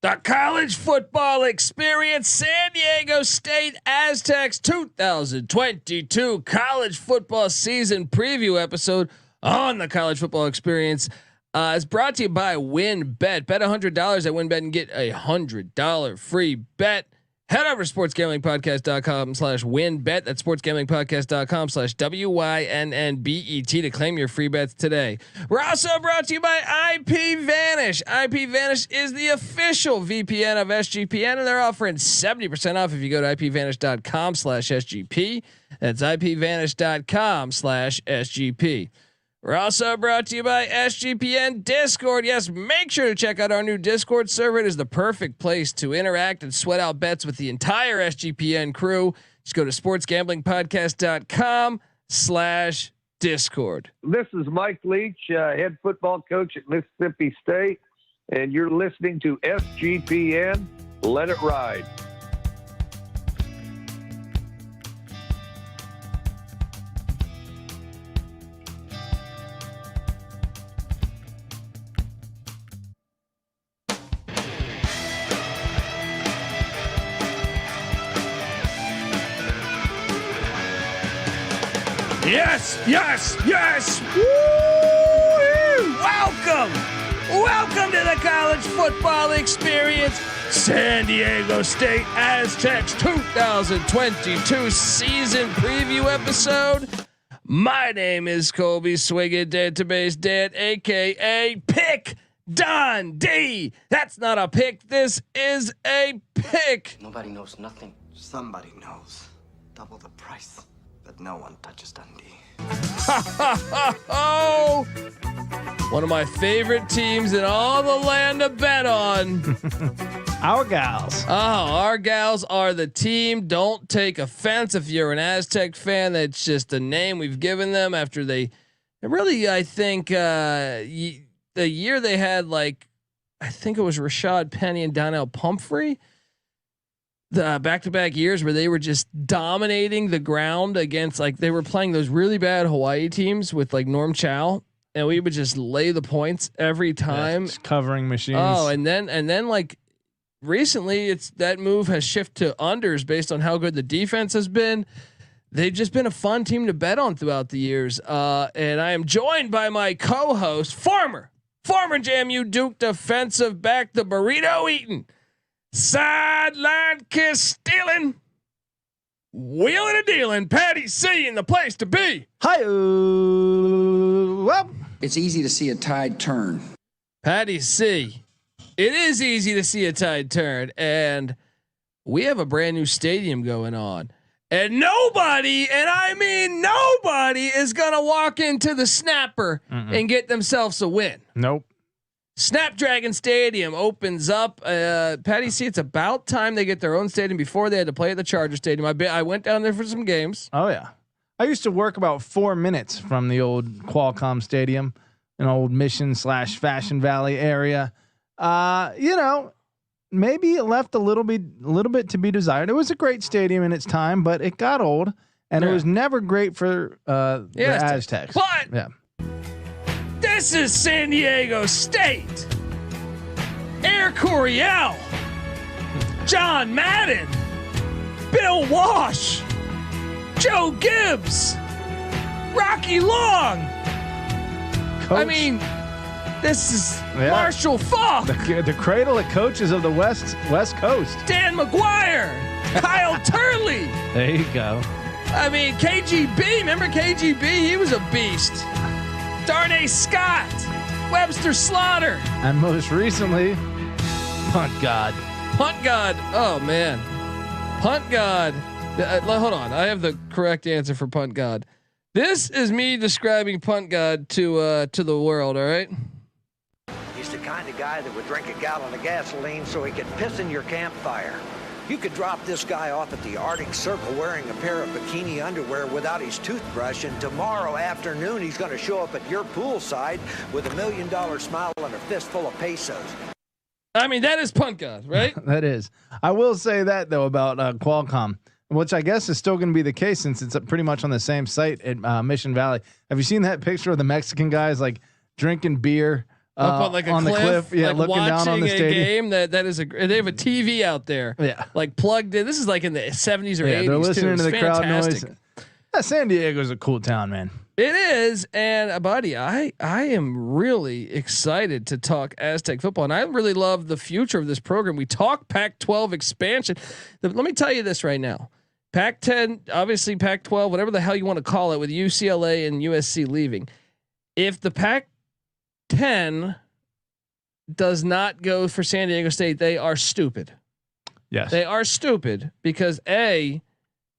The college football experience, San Diego State Aztecs 2022 college football season preview episode on the college football experience is brought to you by WinBet. Bet $100 at WinBet and get $100 free bet. Head over to sportsgamblingpodcast.com/winbet. That's sportsgamblingpodcast.com/WYNNBET to claim your free bets today. We're also brought to you by IPVanish. IPVanish is the official VPN of SGPN, and they're offering 70% off if you go to IPVanish.com/SGP. That's IPVanish.com/SGP. We're also brought to you by SGPN Discord. Yes, make sure to check out our new Discord server. It is the perfect place to interact and sweat out bets with the entire SGPN crew. Just go to sportsgamblingpodcast.com/Discord. This is Mike Leach, head football coach at Mississippi State, and you're listening to SGPN. Let it ride. Yes, yes, yes. Woo! Welcome to the college football experience. San Diego State Aztecs 2022 season preview episode. My name is Colby Swigget, Database Dad, aka Pick Dundee. That's not a pick. This is a pick. Nobody knows nothing. Somebody knows. Double the price. But no one touches Dundee. Oh, one of my favorite teams in all the land to bet on. Our gals. Oh, our gals are the team. Don't take offense if you're an Aztec fan. That's just a name we've given them after they really, I think, the year they had, like, I think it was Rashad Penny and Donnell Pumphrey. The back-to-back years where they were just dominating the ground against, like, they were playing those really bad Hawaii teams with like Norm Chow, and we would just lay the points every time. Just covering machines. Oh, and then like recently it's that move has shifted to unders based on how good the defense has been. They've just been a fun team to bet on throughout the years. And I am joined by my co-host, former JMU Duke defensive back, the burrito eating, sideline kiss stealing, wheeling and dealing, Patty C in the place to be. Hi. Well, it's easy to see a tide turn. Patty C. It is easy to see a tide turn, and we have a brand new stadium going on, and nobody, and I mean nobody, is gonna walk into the Snapper and get themselves a win. Nope. Snapdragon Stadium opens up. Patty C, it's about time they get their own stadium. Before they had to play at the Charger Stadium. I went down there for some games. Oh yeah, I used to work about 4 minutes from the old Qualcomm Stadium, an old Mission/Fashion Valley area. Maybe it left a little bit to be desired. It was a great stadium in its time, but it got old, and it was never great for the Aztecs. But yeah. This is San Diego State. Air Coryell, John Madden, Bill Walsh, Joe Gibbs, Rocky Long. Coach, I mean, this is Marshall Falk, the cradle of coaches of the West Coast. Dan McGuire, Kyle Turley. There you go. I mean, KGB. Remember KGB? He was a beast. Darnay Scott, Webster Slaughter, and most recently, Punt God. Punt God. Oh man, Punt God. Hold on, I have the correct answer for Punt God. This is me describing Punt God to the world. All right. He's the kind of guy that would drink a gallon of gasoline so he could piss in your campfire. You could drop this guy off at the Arctic Circle wearing a pair of bikini underwear without his toothbrush, and tomorrow afternoon he's going to show up at your poolside with $1 million smile and a fistful of pesos. I mean, that is Punt God, right? That is. I will say that though about Qualcomm, which I guess is still going to be the case since it's pretty much on the same site at Mission Valley. Have you seen that picture of the Mexican guys like drinking beer up on like a cliff, yeah, like looking down on the game stadium. that is they have a TV out there, yeah, like plugged in. This is like in the 70s or 80s. They're listening to the fantastic. crowd noise. Yeah, San Diego's a cool town, man. It is, and buddy, I am really excited to talk Aztec football, and I really love the future of this program. We talk Pac-12 expansion. Let me tell you this right now: Pac-10, obviously Pac-12, whatever the hell you want to call it, with UCLA and USC leaving. If the Pac-10 does not go for San Diego State, they are stupid. Yes, they are stupid because they've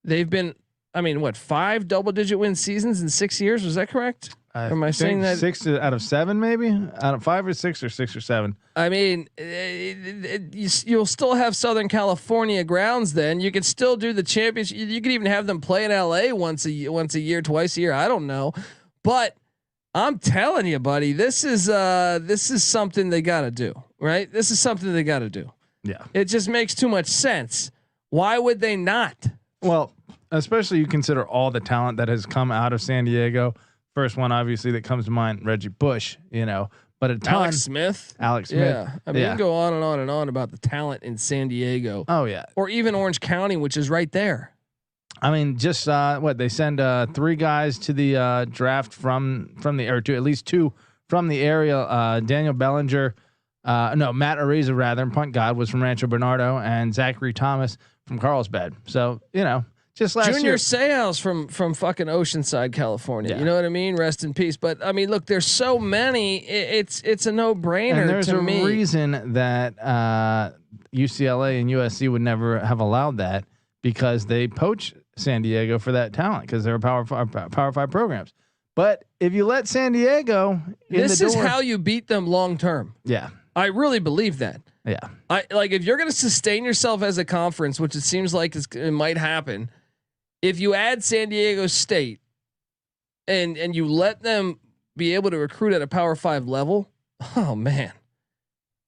been. I mean, what, 5 double-digit win seasons in 6 years? Was that correct? Am I saying that 6 out of 7, maybe out of 5 or 6 or 6 or 7? I mean, you'll still have Southern California grounds. Then you could still do the championship. You could even have them play in LA once a year, twice a year. I don't know, but I'm telling you, buddy, this is something they got to do, right? This is something they got to do. Yeah, it just makes too much sense. Why would they not? Well, especially you consider all the talent that has come out of San Diego. First one, obviously, that comes to mind, Reggie Bush, but a ton. Alex Smith. Yeah. I mean, you can go on and on and on about the talent in San Diego. Oh yeah. Or even Orange County, which is right there. I mean, just they send 3 guys to the draft from the, or to at least 2 from the area. Daniel Bellinger, Matt Araiza rather, and Punt God was from Rancho Bernardo, and Zachary Thomas from Carlsbad. So, just last Junior year. Seau's from fucking Oceanside, California. Yeah. You know what I mean? Rest in peace. But I mean, look, there's so many. It's a no brainer. And there's to a me. reason that UCLA and USC would never have allowed that, because they poach San Diego for that talent because they're Power 5 programs. But if you let San Diego this is how you beat them long term. Yeah, I really believe that. Yeah, I like if you're going to sustain yourself as a conference, which it seems like it might happen. If you add San Diego State and you let them be able to recruit at a Power 5 level, oh man,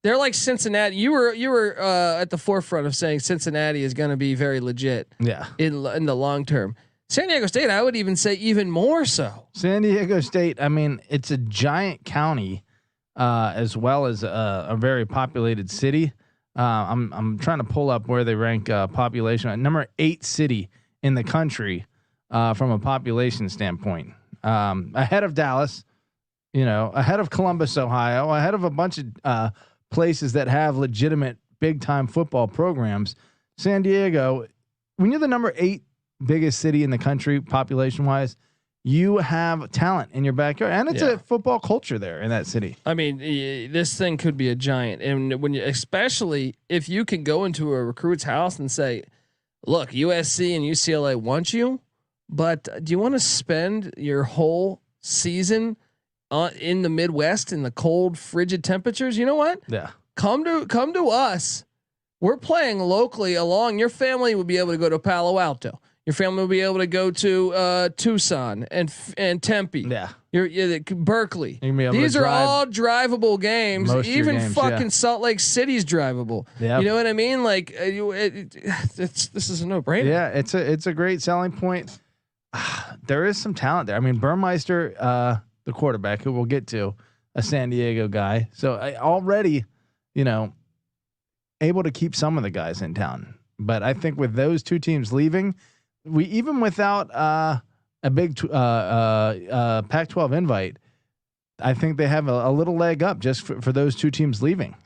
they're like Cincinnati. You were at the forefront of saying Cincinnati is going to be very legit. Yeah, in the long term. San Diego State, I would even say even more so. San Diego State, I mean, it's a giant county, as well as a very populated city. I'm trying to pull up where they rank population. Number 8 city in the country from a population standpoint, ahead of Dallas, ahead of Columbus, Ohio, ahead of a bunch of places that have legitimate big time football programs. San Diego, when you're the number 8 biggest city in the country population wise, you have talent in your backyard, and it's a football culture there in that city. I mean, this thing could be a giant, and especially if you can go into a recruit's house and say, look, USC and UCLA want you, but do you want to spend your whole season in the Midwest in the cold, frigid temperatures? You know what? Yeah. Come to us. We're playing locally along. Your family will be able to go to Palo Alto. Your family will be able to go to Tucson and Tempe. Yeah. You're Berkeley. These are all drivable games. Even games, fucking Salt Lake City's drivable. Yeah. You know what I mean? Like this is a no-brainer. Yeah, it's a great selling point. There is some talent there. I mean, Burmeister, the quarterback, who we'll get to, a San Diego guy. So already, able to keep some of the guys in town. But I think with those 2 teams leaving, we even without a big Pac-12 invite, I think they have a little leg up just for those 2 teams leaving.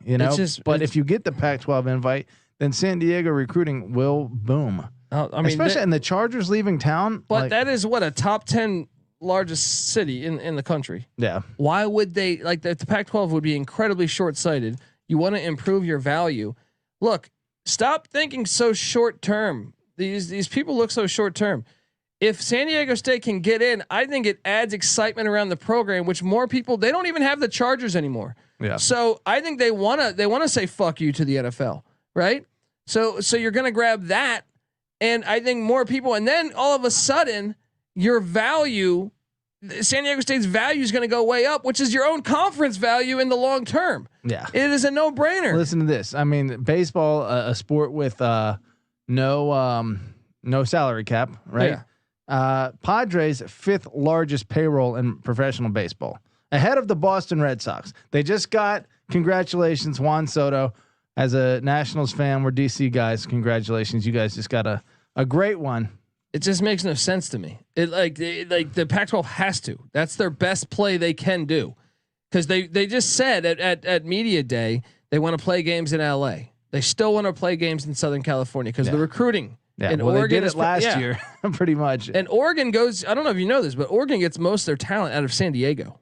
But if you get the Pac-12 invite, then San Diego recruiting will boom. I mean, especially and the Chargers leaving town. But that is what a top 10 largest city in the country. Yeah. Why would they like the Pac-12 would be incredibly short-sighted? You want to improve your value. Look, stop thinking so short term. These people look so short term. If San Diego State can get in, I think it adds excitement around the program, which more people, they don't even have the Chargers anymore. Yeah. So I think they want to say fuck you to the NFL, right? So you're going to grab that, and I think more people, and then all of a sudden your value, San Diego State's value is going to go way up, which is your own conference value in the long term. Yeah. It is a no-brainer. Listen to this. I mean, baseball, a sport with no salary cap, right? Yeah. Padres 5th largest payroll in professional baseball. ahead of the Boston Red Sox. They just got, congratulations, Juan Soto. As a Nationals fan, we're DC guys. Congratulations, you guys just got a great one. It just makes no sense to me. It like the Pac-12 has to. That's their best play they can do, because they just said at media day they want to play games in LA. They still want to play games in Southern California because the recruiting. Yeah, and well, Oregon they did it last year, pretty much. And Oregon goes. I don't know if you know this, but Oregon gets most of their talent out of San Diego.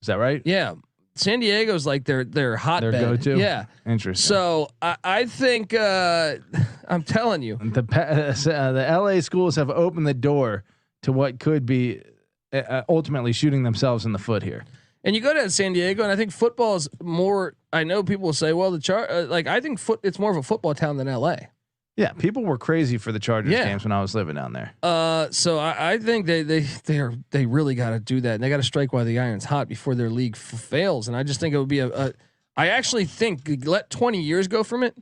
Is that right? Yeah, San Diego's like their hotbed. Their go-to. Yeah, interesting. So I think I'm telling you, the LA schools have opened the door to what could be ultimately shooting themselves in the foot here. And you go to San Diego, and I think football is more. I know people will say, "Well, I think it's more of a football town than LA." Yeah, people were crazy for the Chargers games when I was living down there. So I think they really got to do that, and they got to strike while the iron's hot before their league fails. And I just think it would be I actually think let 20 years go from it,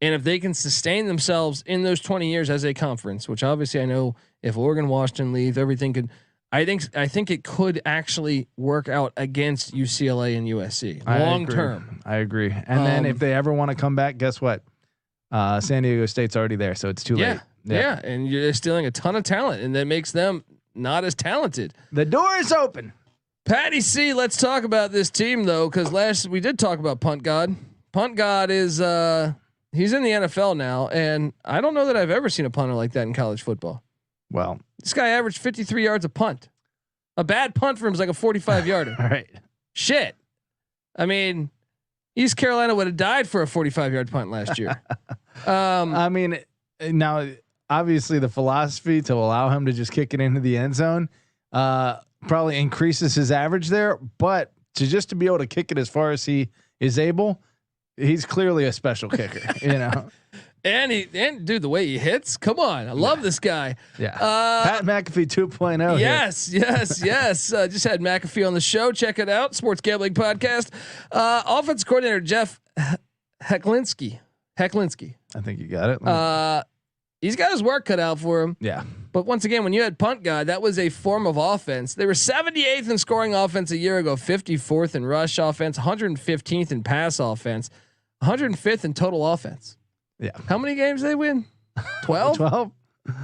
and if they can sustain themselves in those 20 years as a conference, which obviously I know if Oregon, Washington leave, everything could. I think it could actually work out against UCLA and USC long term. I agree. And then if they ever want to come back, guess what? San Diego State's already there, so it's too late. Yeah, and you're stealing a ton of talent, and that makes them not as talented. The door is open. Patty C, let's talk about this team though, because we did talk about Punt God. Punt God is he's in the NFL now, and I don't know that I've ever seen a punter like that in college football. Well, this guy averaged 53 yards a punt. A bad punt for him is like a 45 yarder. All right. Shit. I mean, East Carolina would have died for a 45-yard punt last year. I mean, now obviously the philosophy to allow him to just kick it into the end zone probably increases his average there, but to be able to kick it as far as he is able, he's clearly a special kicker, you know. And dude, the way he hits, come on, I love this guy. Yeah, Pat McAfee 2.0. Yes. Just had McAfee on the show. Check it out, Sports Gambling Podcast. Offensive coordinator Jeff Hecklinski. I think you got it. He's got his work cut out for him. Yeah, but once again, when you had Punt God, that was a form of offense. They were 78th in scoring offense a year ago, 54th in rush offense, 115th in pass offense, 105th in total offense. Yeah. How many games they win? 12. 12.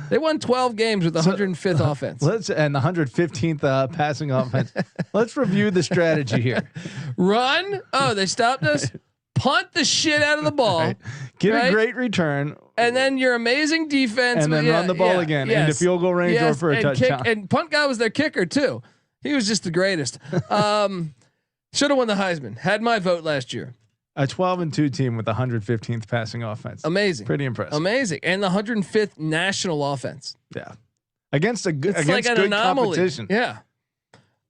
They won 12 games with the 105th offense. And the 115th passing offense. Let's review the strategy here. Run. Oh, they stopped us. Punt the shit out of the ball. Right. Get a great return. And then your amazing defense. And then run the ball again into field goal range or for a touchdown. And Punt Guy was their kicker too. He was just the greatest. Should have won the Heisman. Had my vote last year. A 12-2 team with the 115th passing offense. Amazing. Pretty impressive. Amazing. And the 105th national offense. Yeah. Against good like an anomaly. Competition. Yeah.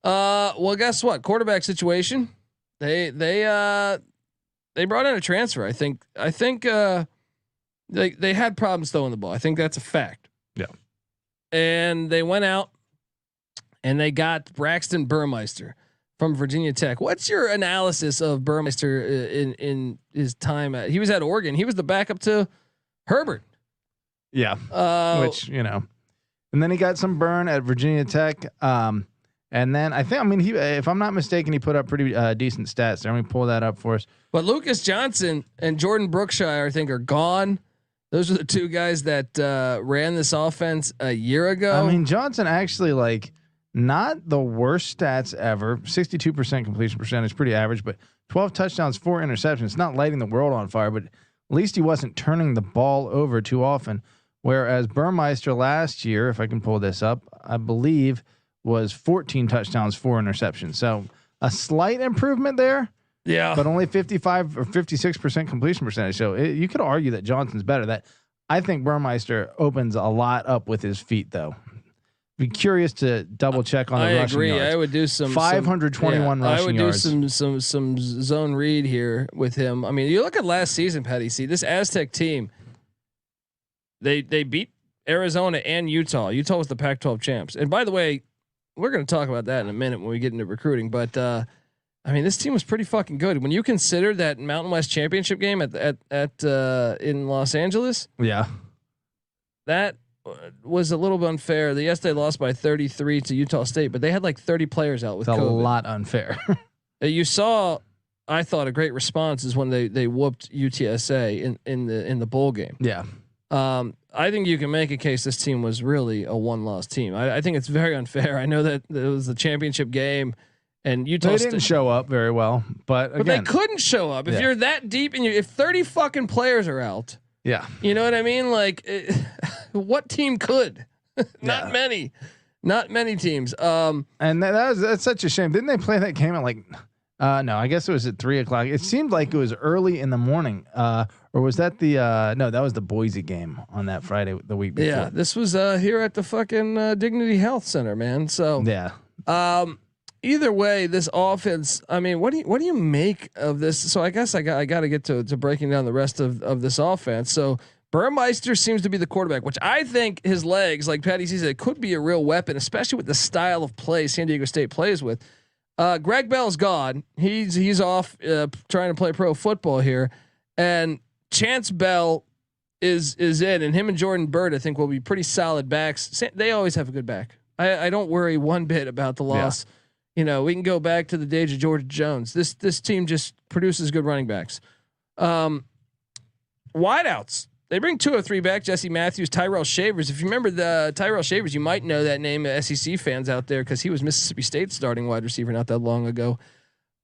Well, guess what? Quarterback situation. They brought in a transfer. I think they had problems throwing the ball. I think that's a fact. Yeah. And they went out and they got Braxton Burmeister from Virginia Tech. What's your analysis of Burmeister in his time he was at Oregon? He was the backup to Herbert. Yeah. Which, you know, and then he got some burn at Virginia Tech. And then he, if I'm not mistaken, he put up pretty decent stats there. Let me pull that up for us. But Lucas Johnson and Jordan Brookshire, I think, are gone. Those are the two guys that ran this offense a year ago. I mean, Johnson actually not the worst stats ever. 62% completion percentage, pretty average, but 12 touchdowns, 4 interceptions. Not lighting the world on fire, but at least he wasn't turning the ball over too often. Whereas Burmeister last year, if I can pull this up, I believe was 14 touchdowns, 4 interceptions. So a slight improvement there. Yeah, but only 55 or 56% completion percentage. So you could argue that Johnson's better. I think Burmeister opens a lot up with his feet, though. Be curious to double check on the rushing yards. I would do some 521 rushing yards. I would do some zone read here with him. I mean, you look at last season, Patty. See this Aztec team. They beat Arizona and Utah. Utah was the Pac-12 champs. And by the way, we're going to talk about that in a minute when we get into recruiting. But I mean, this team was pretty fucking good. When you consider that Mountain West championship game at in Los Angeles, yeah, that was a little bit unfair. Yes, they lost by 33 to Utah State, but they had like 30 players out with it's a COVID. lot unfair. You saw, I thought a great response is when they whooped UTSA in the bowl game. Yeah. I think you can make a case this team was really a one-loss team. I think it's very unfair. I know that it was the championship game, and Utah They didn't show up very well, but again, they couldn't show up. If you're that deep and if 30 fucking players are out, yeah, you know what I mean? Like, what team could? Not many teams. And that's such a shame. Didn't they play that game at like? No, I guess it was at 3:00. It seemed like it was early in the morning. Or was that the no? That was the Boise game on that Friday the week before. Yeah, this was here at the fucking Dignity Health Center, man. So yeah. Either way, this offense. I mean, what do you make of this? So I guess I got to get to breaking down the rest of this offense. So Burmeister seems to be the quarterback, which I think his legs, like Patty said, it could be a real weapon, especially with the style of play San Diego State plays with. Greg Bell's gone. He's off trying to play pro football here, and Chance Bell is in, and him and Jordan Bird I think will be pretty solid backs. They always have a good back. I don't worry one bit about the loss. Yeah. You know, we can go back to the days of George Jones. This team just produces good running backs. Wideouts. They bring 2 or 3 back. Jesse Mattews, Tyrell Shavers. If you remember the Tyrell Shavers, you might know that name. SEC fans out there because he was Mississippi State's starting wide receiver not that long ago.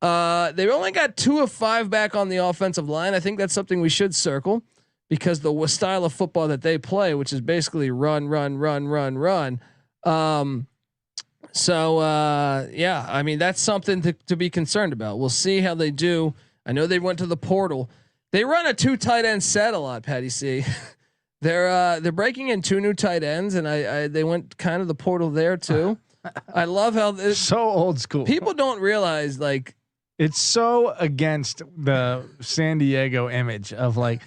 They've only got 2 of 5 back on the offensive line. I think that's something we should circle because the style of football that they play, which is basically run. Yeah, I mean that's something to be concerned about. We'll see how they do. I know they went to the portal. They run a 2 tight end set a lot, Patty C. They're breaking in 2 new tight ends, and they went kind of the portal there too. I love how so old school. People don't realize like it's so against the San Diego image of like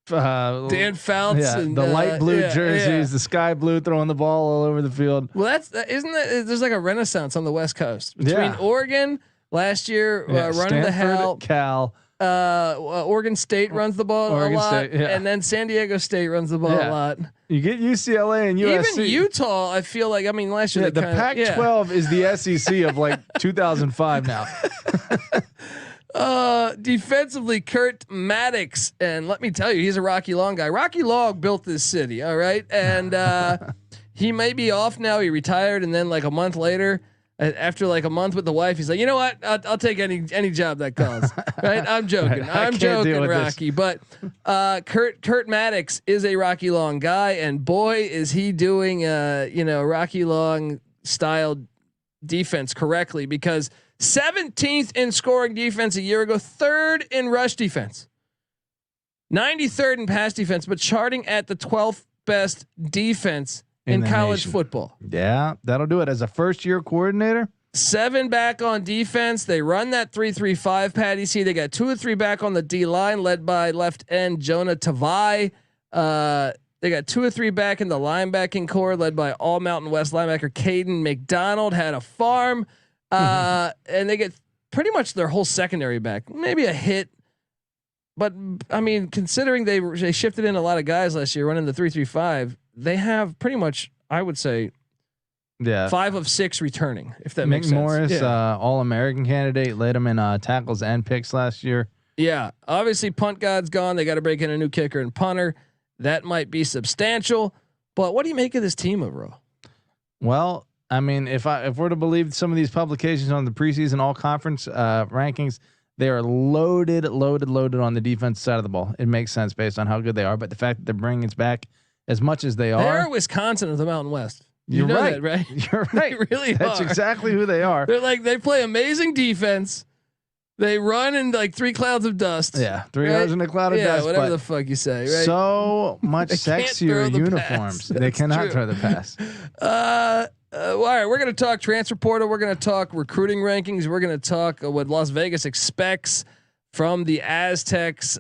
Dan Fouts and the light blue jerseys, the sky blue, throwing the ball all over the field. Well, there's like a renaissance on the West Coast between Oregon last year running Stanford, the hell, Cal. Oregon State runs the ball a lot, and then San Diego State runs the ball a lot. You get UCLA and USC. Even Utah, I feel like. I mean, last year the Pac-12 is the SEC of like 2005 now. Defensively, Kurt Mattix, and let me tell you, he's a Rocky Long guy. Rocky Long built this city, all right, and he may be off now. He retired, and then like a month later. After like a month with the wife, he's like, you know what? I'll take any job that calls. Right? I'm joking. I'm joking, Rocky. But Kurt Mattix is a Rocky Long guy, and boy, is he doing Rocky Long style defense correctly because 17th in scoring defense a year ago, 3rd in rush defense, 93rd in pass defense, but charting at the 12th best defense in college football. Yeah, that'll do it. As a first-year coordinator, 7 back on defense. They run that 3-3-5. Patty C. They got 2 or 3 back on the D line, led by left end Jonah Tavai. They got 2 or 3 back in the linebacking core, led by All Mountain West linebacker Caden McDonald. Had a farm, and they get pretty much their whole secondary back. Maybe a hit, but I mean, considering they shifted in a lot of guys last year, running the 3-3-5. They have pretty much, I would say, 5 of 6 returning. If that makes sense. McMorris, All-American candidate, led them in tackles and picks last year. Yeah, obviously Punt God's gone. They got to break in a new kicker and punter. That might be substantial. But what do you make of this team overall? Well, I mean, if we're to believe some of these publications on the preseason all conference rankings, they are loaded on the defensive side of the ball. It makes sense based on how good they are, but the fact that they're bringing us back as much as they are. They're Wisconsin of the Mountain West. You're know right. That, right? You're right. They really That's are. exactly who they are. They're like, they play amazing defense. They run in like 3 clouds of dust. Yeah. 3 hours in a cloud of dust. Yeah, whatever the fuck you say, right? So much sexier uniforms. They cannot throw the pass. All right, we're going to talk transfer portal. We're going to talk recruiting rankings. We're going to talk what Las Vegas expects from the Aztecs,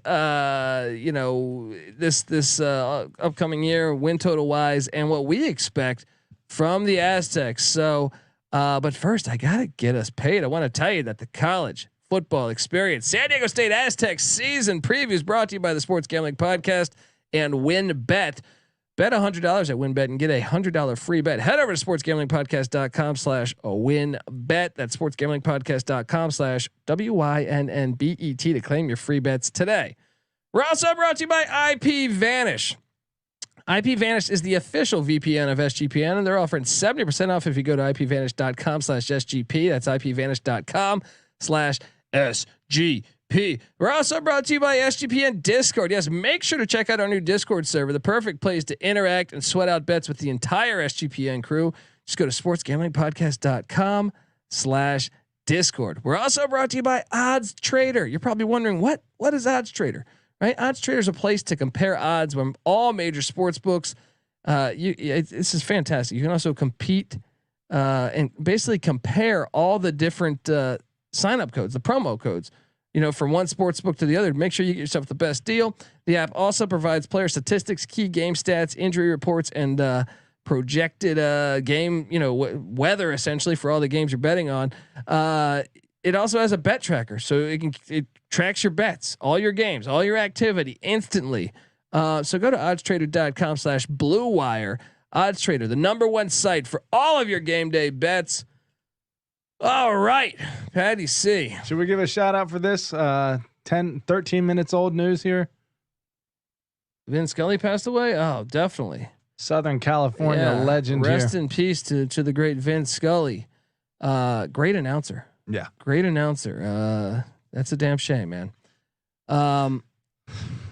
this upcoming year, win total wise, and what we expect from the Aztecs. So, but first, I gotta get us paid. I want to tell you that the college football experience, San Diego State Aztecs season previews, brought to you by the Sports Gambling Podcast and WinBet. Bet $100 at WinBet and get a $100 free bet. Head over to sportsgamblingpodcast.com/WinBet. That's sportsgamblingpodcast.com/WYNNBET to claim your free bets today. We're also brought to you by IP Vanish. IP Vanish is the official VPN of SGPN, and they're offering 70% off if you go to ipvanish.com/SGP. That's ipvanish.com/SGP. We're also brought to you by SGPN Discord. Yes, make sure to check out our new Discord server, the perfect place to interact and sweat out bets with the entire SGPN crew. Just go to sportsgamblingpodcast.com/Discord. We're also brought to you by Odds Trader. You're probably wondering what is Odds Trader, right? Odds Trader is a place to compare odds from all major sports books. This is fantastic. You can also compete and basically compare all the different sign up codes, the promo codes, from one sports book to the other. Make sure you get yourself the best deal. The app also provides player statistics, key game stats, injury reports, and projected game, weather essentially for all the games you're betting on. It also has a bet tracker, so it tracks your bets, all your games, all your activity instantly. So go to oddstrader.com/Blue Wire. Odds Trader, the #1 site for all of your game day bets. All right, Patty C. Should we give a shout out for this 13 minutes old news here? Vin Scully passed away. Oh, definitely. Southern California legend. Rest in peace to the great Vin Scully. Great announcer. Yeah, great announcer. That's a damn shame, man. I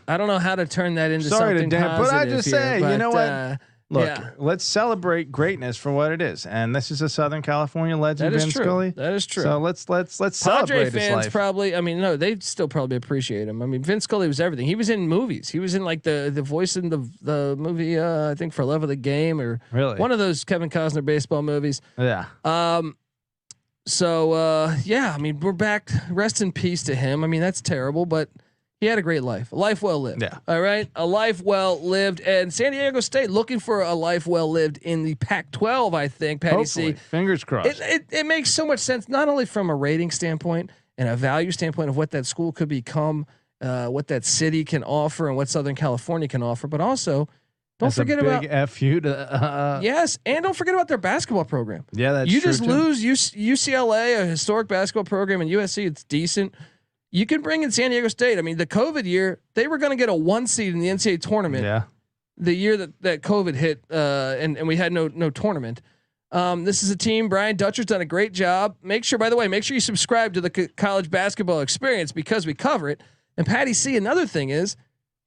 don't know how to turn that into something positive. But I just say, you know what? Look, yeah. Let's celebrate greatness for what it is, and this is a Southern California legend, Vin Scully. That is true. So let's celebrate Padre his fans life. probably. I mean, no, they still probably appreciate him. I mean, Vin Scully was everything. He was in movies. He was in like the voice in the movie. I think For Love of the Game, or one of those Kevin Costner baseball movies. Yeah. So yeah, I mean, we're back. Rest in peace to him. I mean, that's terrible, but he had a great life, a life well lived. Yeah. All right. A life well lived. And San Diego State looking for a life well lived in the Pac-12, I think, Patty Hopefully. C. Fingers crossed. It makes so much sense, not only from a rating standpoint and a value standpoint of what that school could become, what that city can offer and what Southern California can offer, but also don't forget about FU to yes, and don't forget about their basketball program. Yeah, that's you true just too. lose UCLA, a historic basketball program, and USC, it's decent. You can bring in San Diego State. I mean, the COVID year, they were going to get a 1 seed in the NCAA tournament. Yeah. The year that COVID hit, and we had no tournament. This is a team. Brian Dutcher's done a great job. Make sure you subscribe to the college basketball experience because we cover it. And Patty C, another thing is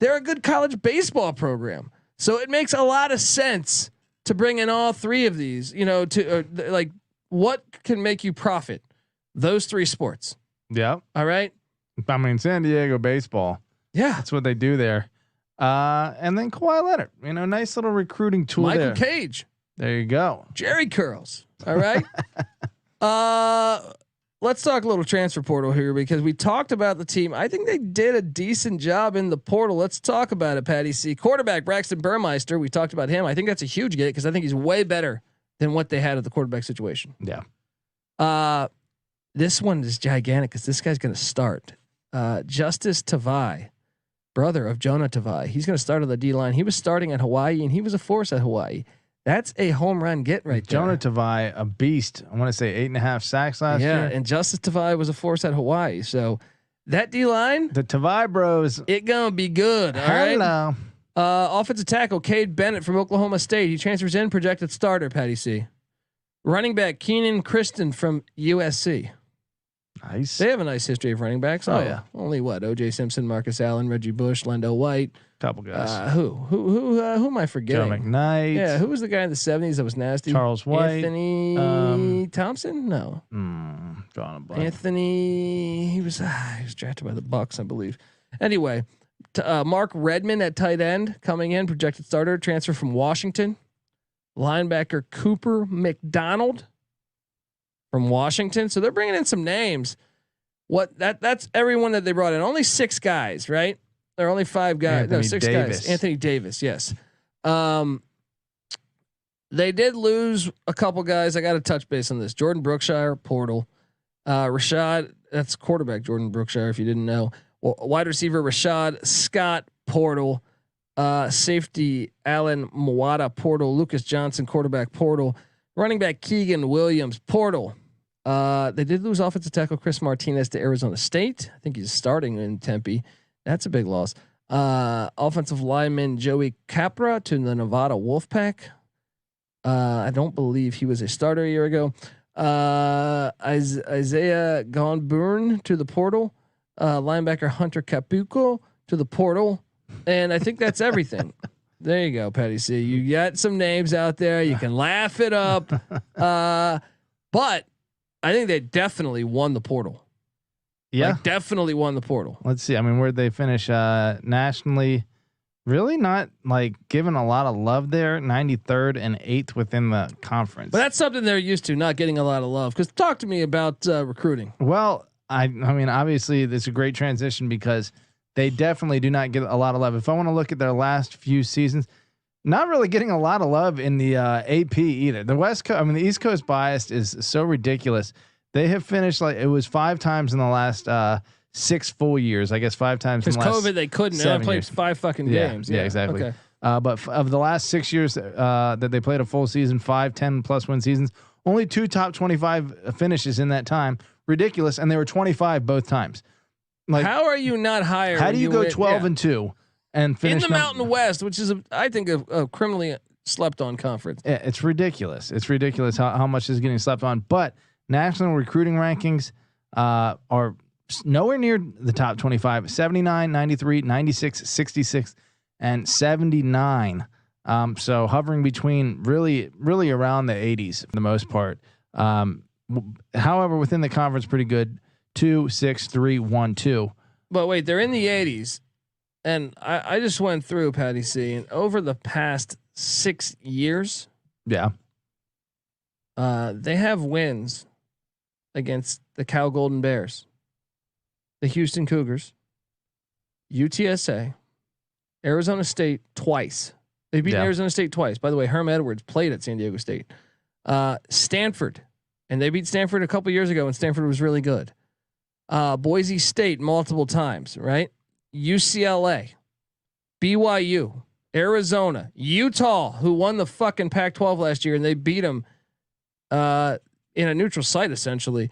they're a good college baseball program. So it makes a lot of sense to bring in all three of these, like what can make you profit? Those three sports. Yeah. All right. I mean, San Diego baseball. Yeah. That's what they do there. And then Kawhi Leonard, nice little recruiting tool Michael there. Cage. There you go. Jerry curls. All right. Let's talk a little transfer portal here because we talked about the team. I think they did a decent job in the portal. Let's talk about it, Patty C. Quarterback Braxton Burmeister. We talked about him. I think that's a huge get because I think he's way better than what they had at the quarterback situation. Yeah. This one is gigantic because this guy's going to start. Justus Tavai, brother of Jonah Tavai. He's going to start on the D line. He was starting at Hawaii and he was a force at Hawaii. That's a home run get right there. Jonah Tavai, a beast. I want to say 8.5 sacks last year. Yeah, and Justus Tavai was a force at Hawaii. So that D line, the Tavai bros, it gonna be good. All right. Hello. Offensive tackle Cade Bennett from Oklahoma State. He transfers in, projected starter. Patty C. Running back Kenan Christon from USC. Nice. They have a nice history of running backs. Oh yeah. Only what? O.J. Simpson, Marcus Allen, Reggie Bush, Lendo White. Couple guys. Who am I forgetting? Joe McKnight. Yeah, who was the guy in the 70s that was nasty? Charles White. Anthony Thompson? No. Drawing a blank. Anthony. He was drafted by the Bucks, I believe. Anyway, Mark Redmond at tight end coming in, projected starter, transfer from Washington. Linebacker Cooper McDonald from Washington. So they're bringing in some names. That's everyone that they brought in. Only 6 guys, right? There are only 5 guys. Anthony 6 Davis. guys. Anthony Davis. Yes. They did lose a couple guys. I got to touch base on this. Jordan Brookshire, portal. Rashad, that's quarterback Jordan Brookshire, if you didn't know. Wide receiver Rashad Scott, portal. Safety Alan Mwada portal. Lucas Johnson quarterback portal. Running back Keegan Williams portal. They did lose offensive tackle Chris Martinez to Arizona State. I think he's starting in Tempe. That's a big loss. Offensive lineman Joey Capra to the Nevada Wolfpack. I don't believe he was a starter a year ago. Isaiah Gonburn to the portal. Linebacker Hunter Capuco to the portal. And I think that's everything. There you go, Patty C. You got some names out there. You can laugh it up. But I think they definitely won the portal. Yeah, like definitely won the portal. Let's see. I mean, where'd they finish nationally? Really not like given a lot of love there. 93rd and 8th within the conference. But that's something they're used to, not getting a lot of love. Because talk to me about recruiting. Well, I mean, obviously, it's a great transition because they definitely do not get a lot of love. If I want to look at their last few seasons, not really getting a lot of love in the AP either. The West Coast, I mean, the East Coast bias is so ridiculous. They have finished like it was 5 times in the last 6 full years. I guess 5 times. Because COVID, they couldn't. They only played 5 fucking games. Yeah, exactly. Okay. But of the last 6 years that they played a full season, 5, 10+ win seasons, only 2 top 25 finishes in that time. Ridiculous, and they were 25 both times. Like, how are you not higher? How do you go 12-2 and finish in the Mountain West, which is I think a criminally slept on conference? Yeah, it's ridiculous. It's ridiculous how much is getting slept on. But national recruiting rankings are nowhere near the top 25. 79, 93, 96, 66, and 79. So hovering between really around the 80s for the most part. However, within the conference, pretty good. 2, 6, 3, 1, 2. But wait, they're in the 80s, and I just went through Patty C. And over the past 6 years, yeah, they have wins against the Cal Golden Bears, the Houston Cougars, UTSA, Arizona State twice. They beat Arizona State twice. By the way, Herm Edwards played at San Diego State. Stanford, and they beat Stanford a couple years ago when Stanford was really good. Boise State multiple times, right? UCLA, BYU, Arizona, Utah, who won the fucking Pac-12 last year, and they beat them in a neutral site essentially.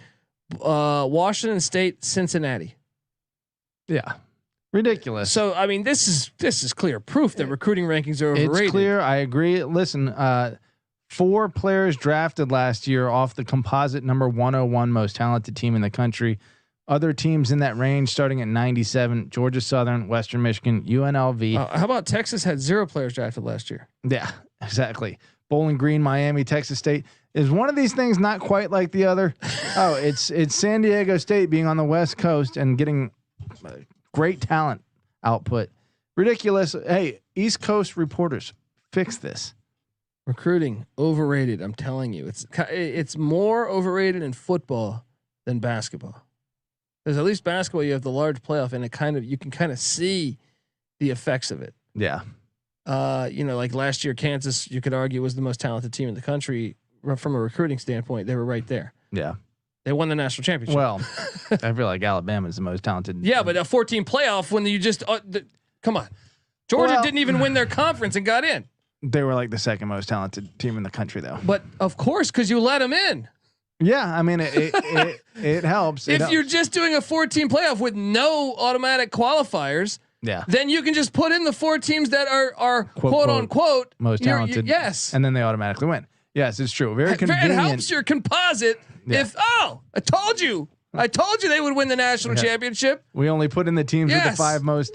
Washington State, Cincinnati. Yeah, ridiculous. So I mean, this is clear proof that recruiting rankings are overrated. It's clear. I agree. Listen, 4 players drafted last year off the composite number 101 most talented team in the country. Other teams in that range starting at 97, Georgia Southern, Western Michigan, UNLV. How about Texas had 0 players drafted last year? Yeah, exactly. Bowling Green, Miami, Texas State. Is one of these things not quite like the other? Oh, it's San Diego State being on the West Coast and getting great talent output. Ridiculous. Hey, East Coast reporters, fix this. Recruiting overrated. I'm telling you, it's more overrated in football than basketball. Because at least basketball, you have the large playoff, and you can kind of see the effects of it. Yeah. Like last year, Kansas, you could argue was the most talented team in the country from a recruiting standpoint. They were right there. Yeah. They won the national championship. Well, I feel like Alabama is the most talented. Yeah, but a 14 playoff when you just come on, Georgia didn't even win their conference and got in. They were like the second most talented team in the country, though. But of course, because you let them in. Yeah, I mean it helps. If you're just doing a 14 playoff with no automatic qualifiers, then you can just put in the 4 teams that are quote unquote most talented. Yes, and then they automatically win. Yes, it's true. Very convenient. It helps your composite. Yeah. If I told you they would win the national championship. We only put in the teams with the 5 most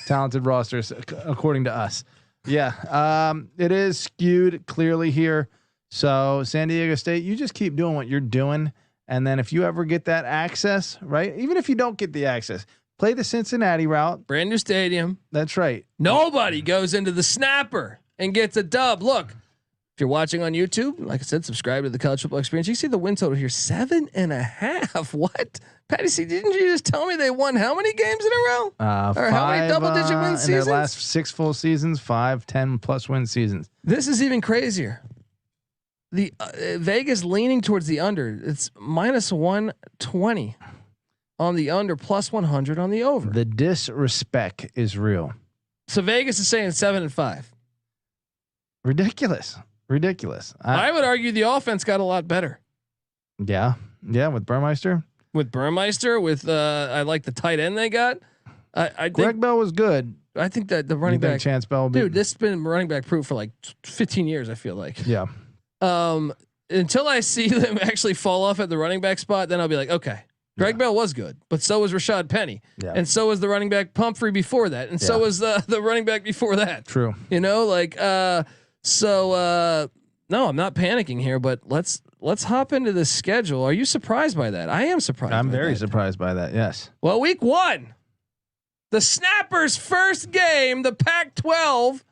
talented rosters according to us. Yeah, it is skewed clearly here. So San Diego State, you just keep doing what you're doing. And then if you ever get that access, right? Even if you don't get the access, play the Cincinnati route. Brand new stadium. That's right. Nobody goes into the snapper and gets a dub. Look, if you're watching on YouTube, like I said, subscribe to the College Football Experience. You see the win total here, 7.5. What? Patty C, didn't you just tell me they won how many games in a row? Or 5, how many double-digit win seasons? In their last 6 full seasons, 5, 10+ win seasons. This is even crazier. The Vegas leaning towards the under. It's -120 on the under, +100 on the over. The disrespect is real. So Vegas is saying 7-5. Ridiculous. I would argue the offense got a lot better. Yeah. With Burmeister. With I like the tight end they got. I think Greg Bell was good. I think that the running back Chance Bell, dude, this has been running back proof for like 15 years. I feel like. Yeah. Until I see them actually fall off at the running back spot, then I'll be like, okay, Greg Bell was good, but so was Rashad Penny, and so was the running back Pumphrey before that, and so was the running back before that. True. You know, like no, I'm not panicking here, but let's hop into the schedule. Are you surprised by that? I am surprised. I'm very surprised by that. Yes. Well, week 1, the Snappers' first game, the Pac-12.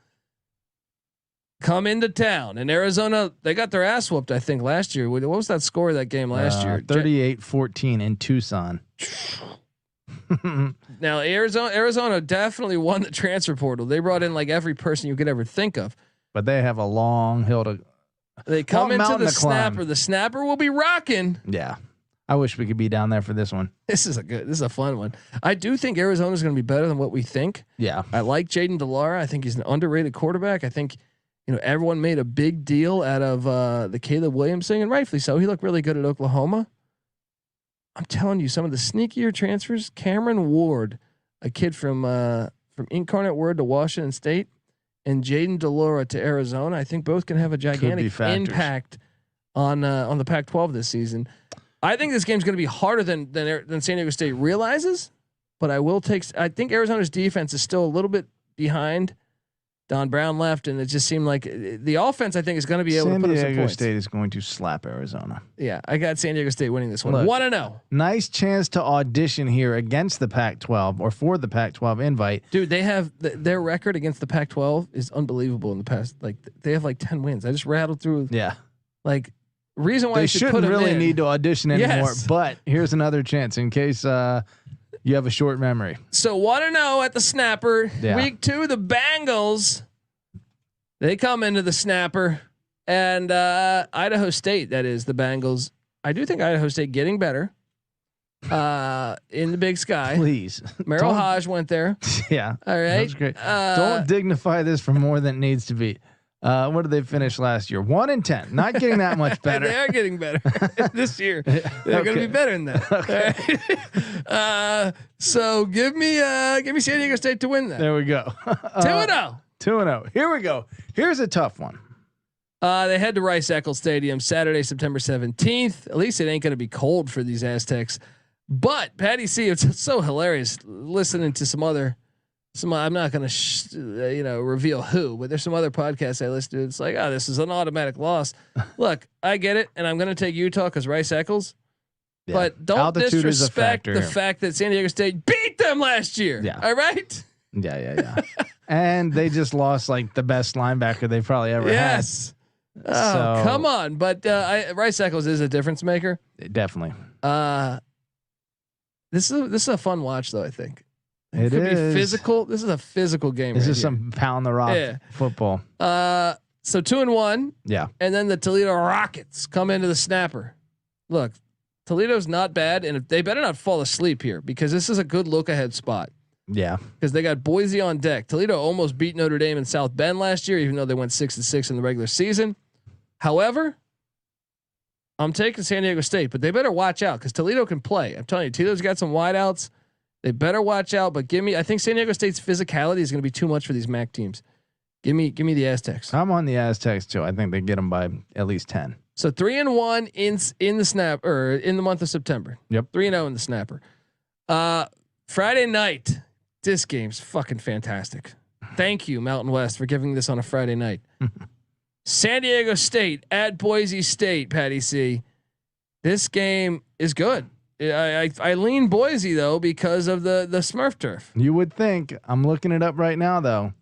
Come into town in Arizona. They got their ass whooped, I think, last year. What was that score of that game last year? 38-14 in Tucson. Now Arizona definitely won the transfer portal. They brought in like every person you could ever think of. But they have a long hill to. They come into the Snapper. The Snapper will be rocking. Yeah, I wish we could be down there for this one. This is a fun one. I do think Arizona is going to be better than what we think. Yeah, I like Jaden DeLara. I think he's an underrated quarterback. I think. Everyone made a big deal out of the Caleb Williams thing, and rightfully so. He looked really good at Oklahoma. I'm telling you, some of the sneakier transfers. Cameron Ward, a kid from Incarnate Word to Washington State, and Jaden DeLora to Arizona. I think both can have a gigantic impact on the Pac-12 this season. I think this game's going to be harder than San Diego State realizes, but I think Arizona's defense is still a little bit behind. Don Brown left, and it just seemed like the offense, I think, is going to be able to put up some points. San Diego State is going to slap Arizona. Yeah, I got San Diego State winning this one. 1-0. Nice chance to audition here against the Pac-12 or for the Pac-12 invite. Dude, they have their record against the Pac-12 is unbelievable in the past. Like they have like 10 wins. I just rattled through. Yeah. Like reason why they shouldn't really need to audition anymore. Yes. But here's another chance in case you have a short memory. So 1-0 at the Snapper. Yeah. Week 2, the Bengals. They come into the Snapper, and Idaho State. That is the Bengals. I do think Idaho State getting better. In the Big Sky. Please, Merrill Hodge went there. Yeah. All right. That's great. Don't dignify this for more than it needs to be. What did they finish last year? 1-10. Not getting that much better. They are getting better this year. They're going to be better than that. Okay. So give me San Diego State to win that. There we go. 2-0. 2-0. Here we go. Here's a tough one. They head to Rice-Eccles Stadium Saturday, September 17th. At least it ain't going to be cold for these Aztecs. But Patty C, it's so hilarious listening to some. I'm not going to reveal who, but there's some other podcasts I listen to. It's like, oh, this is an automatic loss. Look, I get it, and I'm going to take Utah because Rice-Eccles. Yeah. But don't Altitude disrespect the fact that San Diego State beat them last year. Yeah. All right. Yeah. And they just lost like the best linebacker they've probably ever had. Oh, so, come on. But Rice-Eccles is a difference maker. Definitely. This is a fun watch though, I think. It could be physical. This is a physical game. This is some pound the rock football. So 2-1. Yeah. And then the Toledo Rockets come into the Snapper. Look, Toledo's not bad, and they better not fall asleep here because this is a good look ahead spot. Yeah. Because they got Boise on deck. Toledo almost beat Notre Dame in South Bend last year, even though they went 6-6 in the regular season. However, I'm taking San Diego State, but they better watch out because Toledo can play. I'm telling you, Toledo's got some wideouts. They better watch out. But I think San Diego State's physicality is going to be too much for these MAC teams. Give me the Aztecs. I'm on the Aztecs too. I think they get them by at least 10. So 3-1 in the snap or in the month of September. Yep. 3-0 in the Snapper. Friday night. This game's fucking fantastic. Thank you, Mountain West, for giving this on a Friday night. San Diego State at Boise State, Patty C. This game is good. I lean Boise though because of the Smurf turf. You would think. I'm looking it up right now though.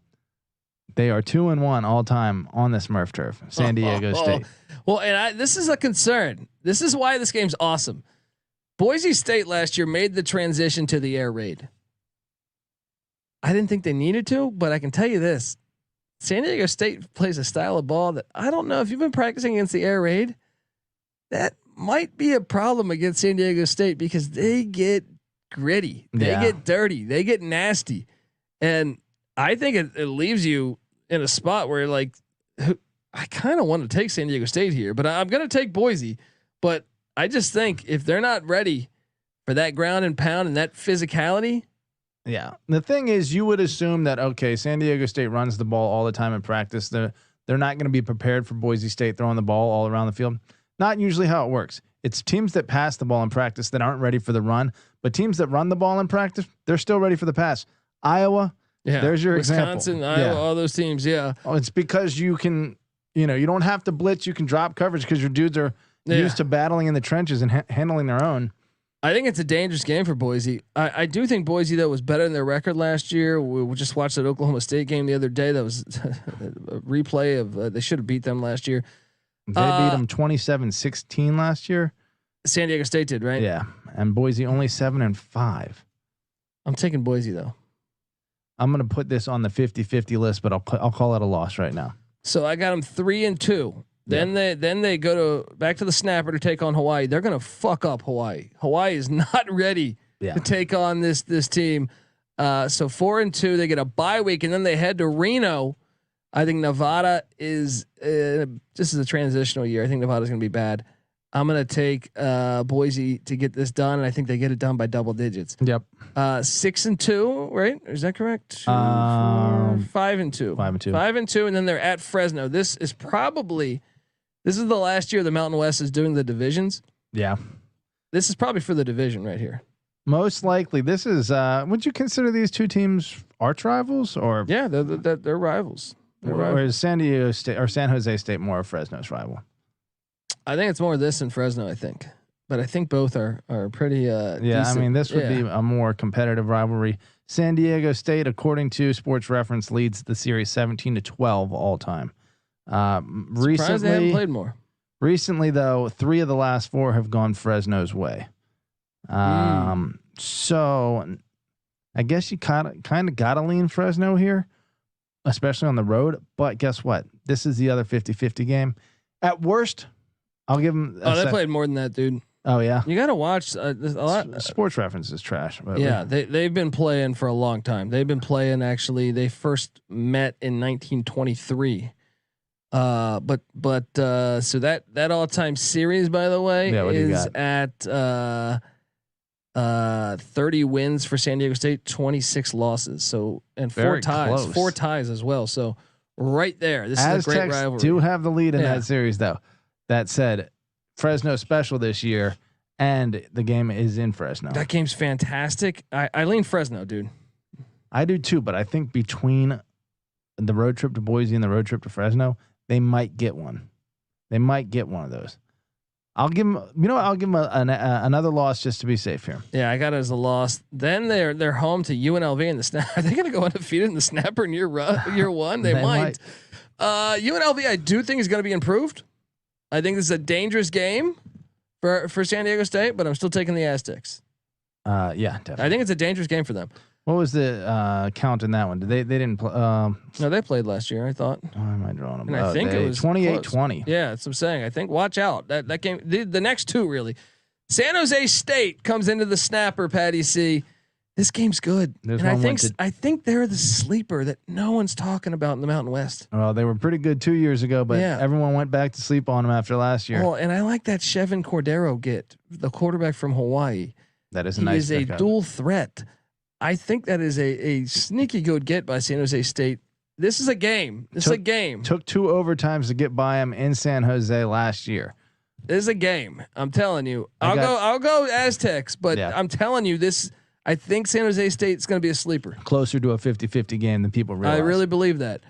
They are 2-1 all time on the Smurf turf. San Diego State. Well, and this is a concern. This is why this game's awesome. Boise State last year made the transition to the air raid. I didn't think they needed to, but I can tell you this. San Diego State plays a style of ball that I don't know if you've been practicing against the air raid. That might be a problem against San Diego State because they get gritty. They get dirty. They get nasty. And I think it leaves you in a spot where like I kind of want to take San Diego State here, but I'm going to take Boise. But I just think if they're not ready for that ground and pound and that physicality. Yeah. The thing is, you would assume that, okay, San Diego State runs the ball all the time in practice. They're not going to be prepared for Boise State throwing the ball all around the field. Not usually how it works. It's teams that pass the ball in practice that aren't ready for the run, but teams that run the ball in practice, they're still ready for the pass. Iowa, there's your Wisconsin, example. Iowa, all those teams. Yeah. Oh, it's because you can, you don't have to blitz. You can drop coverage because your dudes are used to battling in the trenches and handling their own. I think it's a dangerous game for Boise. I do think Boise though was better than their record last year. We just watched that Oklahoma State game the other day. That was a replay of they should have beat them last year. They beat them 27-16 last year. San Diego State did, right? Yeah, and Boise only 7-5. I'm taking Boise though. I'm gonna put this on the 50-50 list, but I'll call it a loss right now. So I got them 3-2. Then they go back to the snapper to take on Hawaii. They're gonna fuck up Hawaii. Hawaii is not ready to take on this team. So 4-2. They get a bye week and then they head to Reno. I think Nevada is this is a transitional year. I think Nevada's gonna be bad. I'm gonna take Boise to get this done, and I think they get it done by double digits. Yep. 6-2, right? Is that correct? 5-2. 5-2, and then they're at Fresno. This is the last year the Mountain West is doing the divisions. Yeah. This is probably for the division right here. Most likely, this is. Would you consider these two teams arch rivals, or yeah, they're rivals. Or is San Diego State or San Jose State more of Fresno's rival? I think it's more this than Fresno. I think, but I think both are pretty. Yeah, decent. I mean, this would be a more competitive rivalry. San Diego State, according to Sports Reference, leads the series 17-12 all time. Recently, they haven't played more. Recently, though, 3 of the last 4 have gone Fresno's way. So I guess you kind of gotta lean Fresno here, especially on the road. But guess what? This is the other 50-50 game. At worst, I'll give them. They played more than that, dude. Oh yeah, you got to watch a lot. Sports Reference is trash. But yeah, they've been playing for a long time. They've been playing. Actually, they first met in 1923. So that all-time series, by the way, is at 30 wins for San Diego State, 26 losses. So and 4 ties as well. So right there, this is a great rivalry. Do have the lead in that series, though. That said, Fresno special this year, and the game is in Fresno. That game's fantastic. I lean Fresno, dude. I do too, but I think between the road trip to Boise and the road trip to Fresno, they might get one. They might get one of those. I'll give them. You know what? I'll give them another loss just to be safe here. Yeah, I got it as a loss. Then they're home to UNLV in the snap. Are they going to go undefeated in the snapper in year one? They might. UNLV, I do think is going to be improved. I think this is a dangerous game for San Diego State, but I'm still taking the Aztecs. Yeah, definitely. I think it's a dangerous game for them. What was the count in that one? Did they didn't play? No, they played last year. I thought. Oh, am I drawing them? And I think it was 28-20. Yeah, that's what I'm saying. I think watch out that game. The next two really. San Jose State comes into the snapper. Patty C. This game's good, and I think they're the sleeper that no one's talking about in the Mountain West. Well, they were pretty good 2 years ago, but everyone went back to sleep on them after last year. Well, and I like that Chevin Cordero the quarterback from Hawaii. That is a nice. He is a dual threat. I think that is a sneaky good get by San Jose State. This is a game. This is a game. Took 2 overtimes to get by him in San Jose last year. This is a game. I'm telling you. I'll go Aztecs, but I'm telling you this. I think San Jose State is going to be a sleeper. Closer to a 50-50 game than people realize. I really believe that.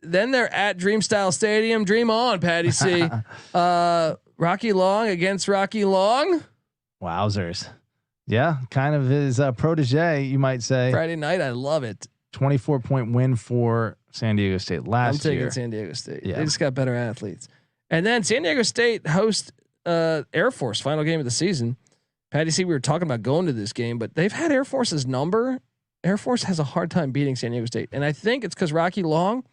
Then they're at Dream Style Stadium. Dream on, Patty C. Rocky Long against Rocky Long. Wowzers. Yeah, kind of his protege, you might say. Friday night, I love it. 24-point win for San Diego State last year. I'm taking San Diego State. Yeah. They just got better athletes. And then San Diego State hosts Air Force, final game of the season. Patty C, we were talking about going to this game, but they've had Air Force's number. Air Force has a hard time beating San Diego State. And I think it's because Rocky Long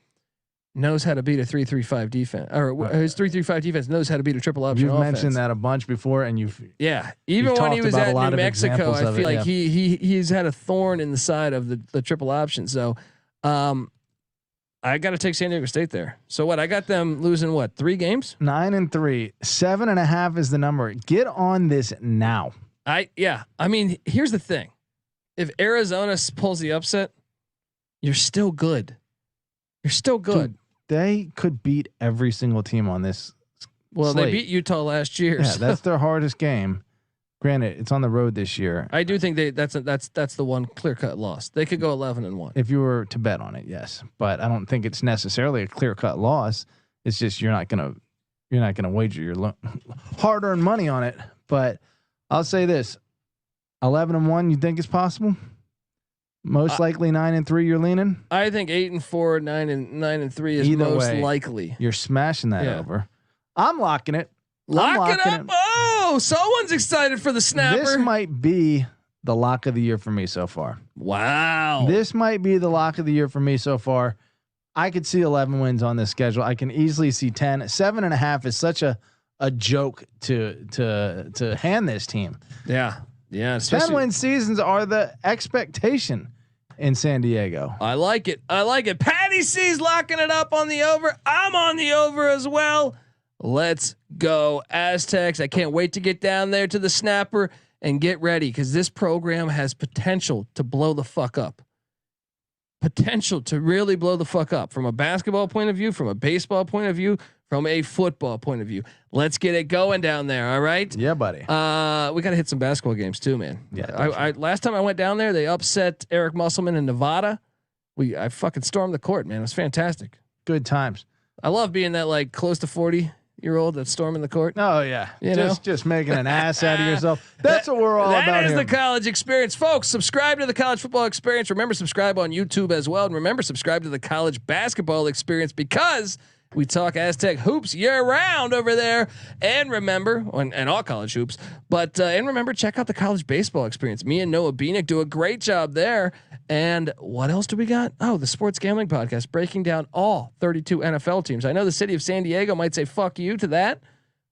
knows how to beat a 3-3-5 defense, or his 3-3-5 defense knows how to beat a triple option You've offense. mentioned that a bunch before, and even when he was at New Mexico, I feel like yeah. he's had a thorn in the side of the triple option. So, I got to take San Diego State there. So what? I got them losing 3 games? 9-3, 7.5 is the number. Get on this now. I mean, here's the thing: if Arizona pulls the upset, you're still good. You're still good. Dude, they could beat every single team on this. Well, slate. they beat Utah last year. Yeah, so. that's their hardest game. Granted, it's on the road this year. I do think that's the one clear cut loss. They could go 11-1 if you were to bet on it, yes. But I don't think it's necessarily a clear cut loss. It's just you're not gonna wager your hard earned money on it. But I'll say this: 11-1. You think it's possible? Most likely 9-3. You're leaning. I think 8-4, 9-3 is Either most way, likely. You're smashing that over. I'm locking it. Lock it up. Oh, someone's excited for the snapper. This might be the lock of the year for me so far. Wow. This might be the lock of the year for me so far. I could see 11 wins on this schedule. I can easily see 10. 7.5 is such a joke to hand this team. Yeah. 10-win seasons are the expectation in San Diego. I like it. Patty C's locking it up on the over. I'm on the over as well. Let's go Aztecs. I can't wait to get down there to the snapper and get ready, because this program has potential to blow the fuck up. Potential to really blow the fuck up from a basketball point of view, from a baseball point of view, from a football point of view. Let's get it going down there. All right. Yeah, buddy. We got to hit some basketball games too, man. Yeah. I last time I went down there, they upset Eric Musselman in Nevada. I fucking stormed the court, man. It was fantastic. Good times. I love being that close to 40-year-old that's storming the court. Oh yeah. You just making an ass out of yourself. That's what we're all about. That is here. the college experience, folks. Subscribe to the college football experience. Remember, subscribe on YouTube as well. And remember, subscribe to the college basketball experience, because we talk Aztec hoops year round over there. And remember, and all college hoops, but and remember, check out the college baseball experience. Me and Noah Beanick do a great job there. And what else do we got? Oh, the Sports Gambling Podcast, breaking down all 32 NFL teams. I know the city of San Diego might say fuck you to that,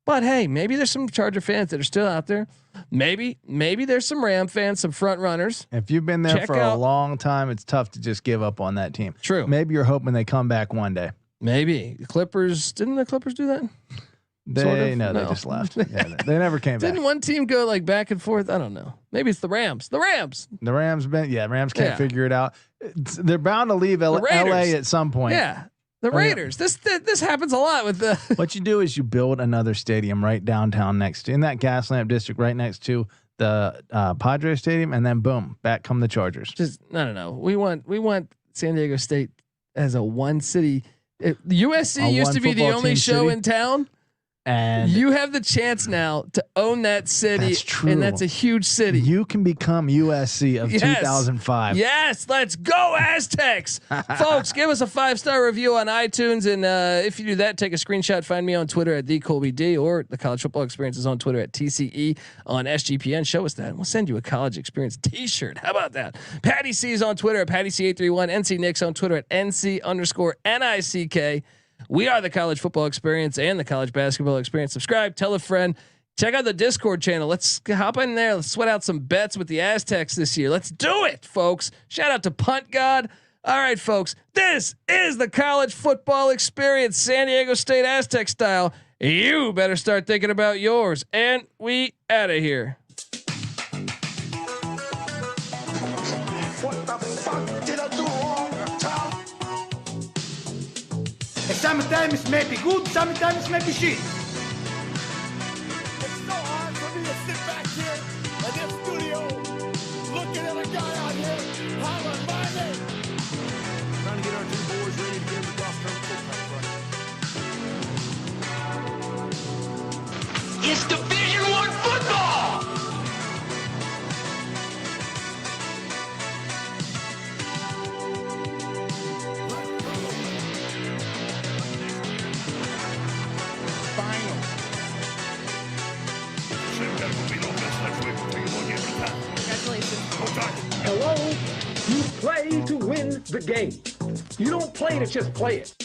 but hey, maybe there's some Charger fans that are still out there. Maybe there's some Ram fans, some front runners. If you've been there for a long time, it's tough to just give up on that team. True. Maybe you're hoping they come back one day. Maybe the Clippers. Didn't the Clippers do that? They just left. Yeah, they never came back. Didn't one team go back and forth? I don't know. Maybe it's the Rams. The Rams can't figure it out. They're bound to leave LA at some point. Yeah. The Raiders. This happens a lot with the. What you do is you build another stadium right downtown in that gas lamp district right next to the Padres Stadium, and then boom, back come the Chargers. No. We want San Diego State as a one city. USC used to be the only show in town. And you have the chance now to own that city. That's true. And that's a huge city. You can become USC of 2005. Yes. Let's go Aztecs. Folks, give us a 5-star review on iTunes. And if you do that, take a screenshot. Find me on Twitter at TheColbyD, or the College Football Experience is on Twitter at TCE on SGPN. Show us that, and we'll send you a College Experience t-shirt. How about that? Patty C is on Twitter at PattyC831. NC Nick's on Twitter at NC_NICK. We are the College Football Experience and the College Basketball Experience. Subscribe, tell a friend, check out the Discord channel. Let's hop in there. Let's sweat out some bets with the Aztecs this year. Let's do it, folks. Shout out to Punt God. All right, folks, this is the College Football Experience, San Diego State Aztec style. You better start thinking about yours. And we out of here. What the fuck did I do wrong, Tom? Sometimes it may be good, sometimes it may be shit. It's so hard for me to sit back here in this studio looking at a guy out here hollering my name. Trying to get our two boys ready to get the cross-country football. It's Division I football! Hello? You play to win the game. You don't play to just play it.